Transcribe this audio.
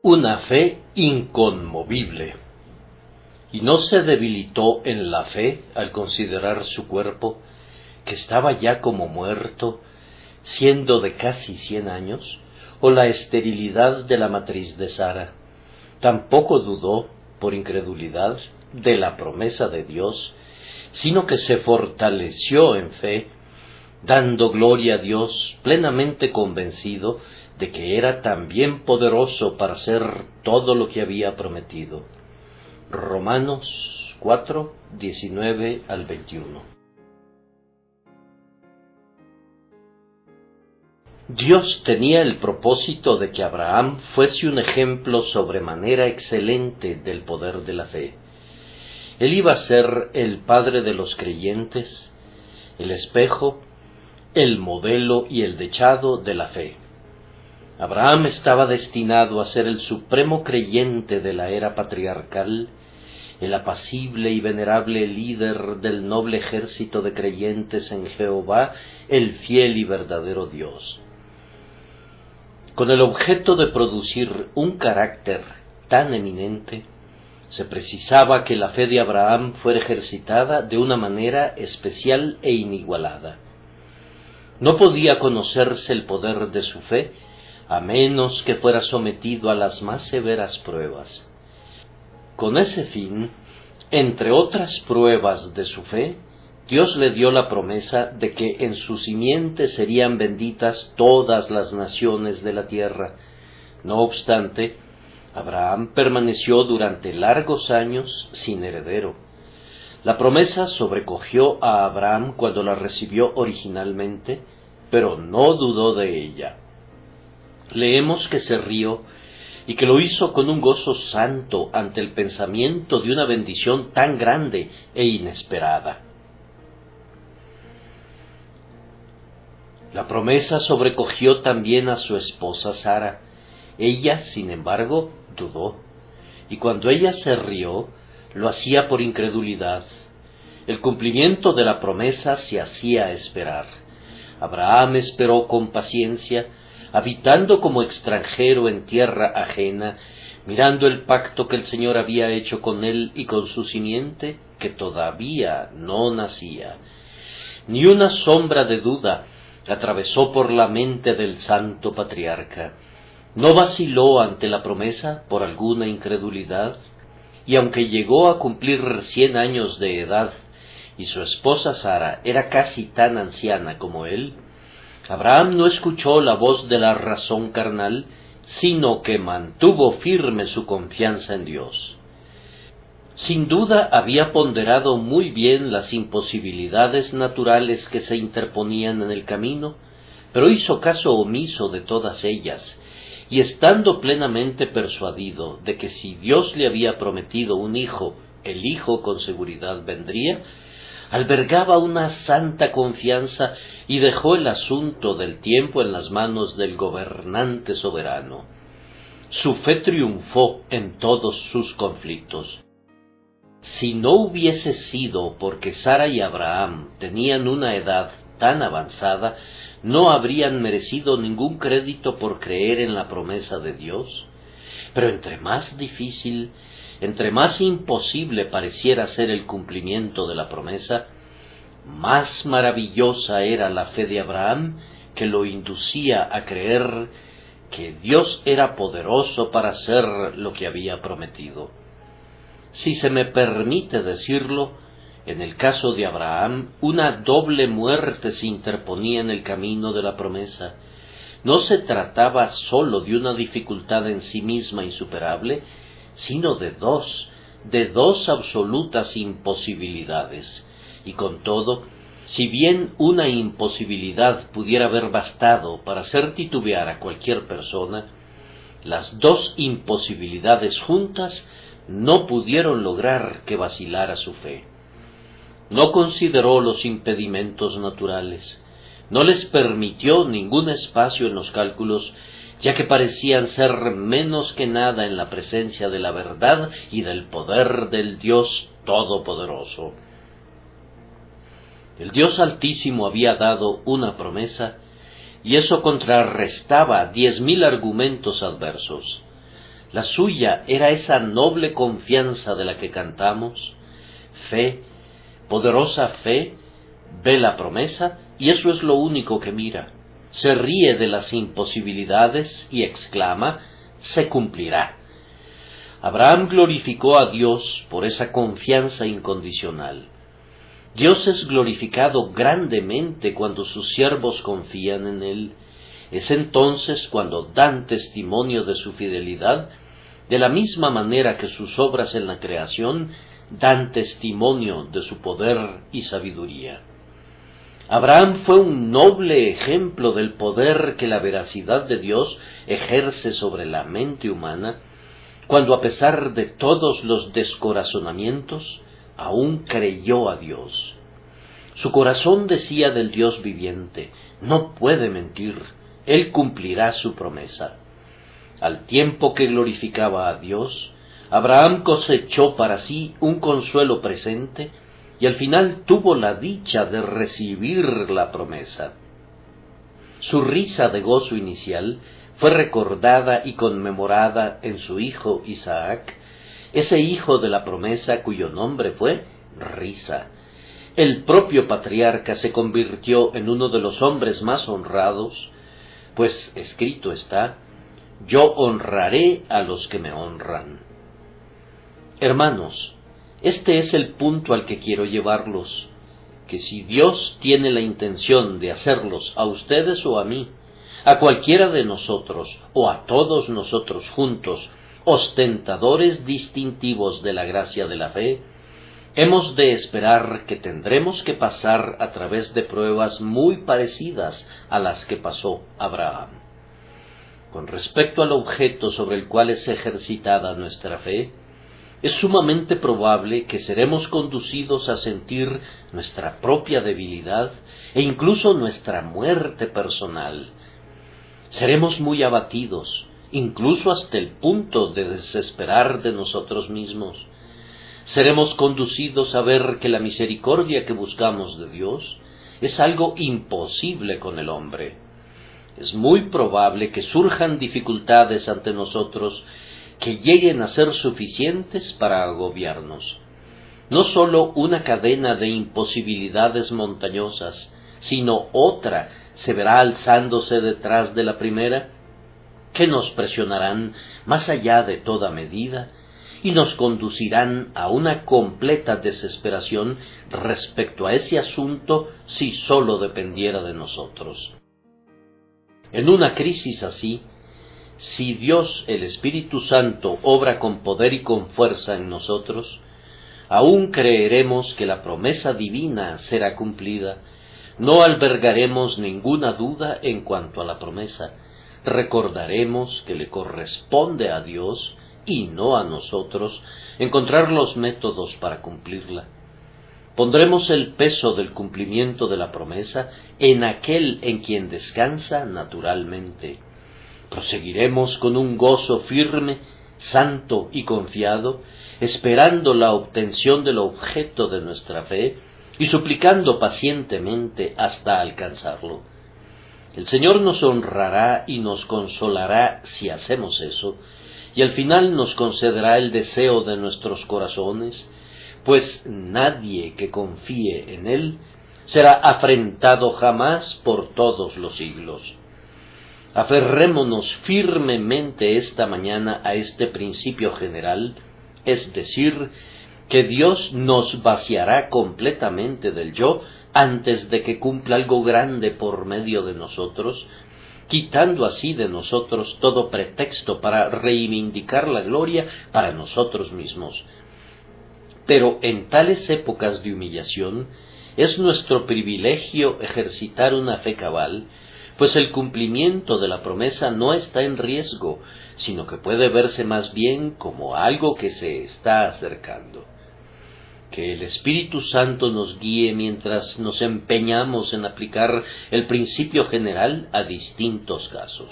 Una fe inconmovible. Y no se debilitó en la fe al considerar su cuerpo, que estaba ya como muerto, siendo de casi 100 años, o la esterilidad de la matriz de Sara. Tampoco dudó, por incredulidad, de la promesa de Dios, sino que se fortaleció en fe, dando gloria a Dios, plenamente convencido de que era también poderoso para hacer todo lo que había prometido. Romanos 4, 19 al 21. Dios tenía el propósito de que Abraham fuese un ejemplo sobremanera excelente del poder de la fe. Él iba a ser el padre de los creyentes, el espejo, el modelo y el dechado de la fe. Abraham estaba destinado a ser el supremo creyente de la era patriarcal, el apacible y venerable líder del noble ejército de creyentes en Jehová, el fiel y verdadero Dios. Con el objeto de producir un carácter tan eminente, se precisaba que la fe de Abraham fuera ejercitada de una manera especial e inigualada. No podía conocerse el poder de su fe a menos que fuera sometido a las más severas pruebas. Con ese fin, entre otras pruebas de su fe, Dios le dio la promesa de que en su simiente serían benditas todas las naciones de la tierra. No obstante, Abraham permaneció durante largos años sin heredero. La promesa sobrecogió a Abraham cuando la recibió originalmente, pero no dudó de ella. Leemos que se rió y que lo hizo con un gozo santo ante el pensamiento de una bendición tan grande e inesperada. La promesa sobrecogió también a su esposa Sara. Ella, sin embargo, dudó, y cuando ella se rió, lo hacía por incredulidad. El cumplimiento de la promesa se hacía esperar. Abraham esperó con paciencia, habitando como extranjero en tierra ajena, mirando el pacto que el Señor había hecho con él y con su simiente, que todavía no nacía. Ni una sombra de duda atravesó por la mente del santo patriarca. No vaciló ante la promesa por alguna incredulidad, y aunque llegó a cumplir 100 años de edad, y su esposa Sara era casi tan anciana como él, Abraham no escuchó la voz de la razón carnal, sino que mantuvo firme su confianza en Dios. Sin duda había ponderado muy bien las imposibilidades naturales que se interponían en el camino, pero hizo caso omiso de todas ellas, y estando plenamente persuadido de que si Dios le había prometido un hijo, el hijo con seguridad vendría, albergaba una santa confianza y dejó el asunto del tiempo en las manos del gobernante soberano. Su fe triunfó en todos sus conflictos. Si no hubiese sido porque Sara y Abraham tenían una edad tan avanzada, no habrían merecido ningún crédito por creer en la promesa de Dios. Pero entre más difícil, entre más imposible pareciera ser el cumplimiento de la promesa, más maravillosa era la fe de Abraham, que lo inducía a creer que Dios era poderoso para hacer lo que había prometido. Si se me permite decirlo, en el caso de Abraham, una doble muerte se interponía en el camino de la promesa. No se trataba sólo de una dificultad en sí misma insuperable, sino de dos absolutas imposibilidades. Y con todo, si bien una imposibilidad pudiera haber bastado para hacer titubear a cualquier persona, las dos imposibilidades juntas no pudieron lograr que vacilara su fe. No consideró los impedimentos naturales, no les permitió ningún espacio en los cálculos, ya que parecían ser menos que nada en la presencia de la verdad y del poder del Dios Todopoderoso. El Dios Altísimo había dado una promesa, y eso contrarrestaba 10,000 argumentos adversos. La suya era esa noble confianza de la que cantamos. Fe, poderosa fe, ve la promesa y eso es lo único que mira. Se ríe de las imposibilidades y exclama, se cumplirá. Abraham glorificó a Dios por esa confianza incondicional. Dios es glorificado grandemente cuando sus siervos confían en Él. Es entonces cuando dan testimonio de su fidelidad, de la misma manera que sus obras en la creación dan testimonio de su poder y sabiduría. Abraham fue un noble ejemplo del poder que la veracidad de Dios ejerce sobre la mente humana, cuando a pesar de todos los descorazonamientos, aún creyó a Dios. Su corazón decía del Dios viviente, no puede mentir, Él cumplirá su promesa. Al tiempo que glorificaba a Dios, Abraham cosechó para sí un consuelo presente y al final tuvo la dicha de recibir la promesa. Su risa de gozo inicial fue recordada y conmemorada en su hijo Isaac, ese hijo de la promesa cuyo nombre fue Risa. El propio patriarca se convirtió en uno de los hombres más honrados, pues escrito está, yo honraré a los que me honran. Hermanos, este es el punto al que quiero llevarlos, que si Dios tiene la intención de hacerlos a ustedes o a mí, a cualquiera de nosotros o a todos nosotros juntos, ostentadores distintivos de la gracia de la fe, hemos de esperar que tendremos que pasar a través de pruebas muy parecidas a las que pasó Abraham. Con respecto al objeto sobre el cual es ejercitada nuestra fe, es sumamente probable que seremos conducidos a sentir nuestra propia debilidad e incluso nuestra muerte personal. Seremos muy abatidos, incluso hasta el punto de desesperar de nosotros mismos. Seremos conducidos a ver que la misericordia que buscamos de Dios es algo imposible con el hombre. Es muy probable que surjan dificultades ante nosotros que lleguen a ser suficientes para agobiarnos. No sólo una cadena de imposibilidades montañosas, sino otra se verá alzándose detrás de la primera, que nos presionarán más allá de toda medida y nos conducirán a una completa desesperación respecto a ese asunto si sólo dependiera de nosotros. En una crisis así, si Dios, el Espíritu Santo, obra con poder y con fuerza en nosotros, aún creeremos que la promesa divina será cumplida, no albergaremos ninguna duda en cuanto a la promesa, recordaremos que le corresponde a Dios y no a nosotros encontrar los métodos para cumplirla. Pondremos el peso del cumplimiento de la promesa en aquel en quien descansa naturalmente. Proseguiremos con un gozo firme, santo y confiado, esperando la obtención del objeto de nuestra fe y suplicando pacientemente hasta alcanzarlo. El Señor nos honrará y nos consolará si hacemos eso, y al final nos concederá el deseo de nuestros corazones, pues nadie que confíe en Él será afrentado jamás por todos los siglos. Aferrémonos firmemente esta mañana a este principio general, es decir, que Dios nos vaciará completamente del yo antes de que cumpla algo grande por medio de nosotros, quitando así de nosotros todo pretexto para reivindicar la gloria para nosotros mismos. Pero en tales épocas de humillación es nuestro privilegio ejercitar una fe cabal, pues el cumplimiento de la promesa no está en riesgo, sino que puede verse más bien como algo que se está acercando. Que el Espíritu Santo nos guíe mientras nos empeñamos en aplicar el principio general a distintos casos.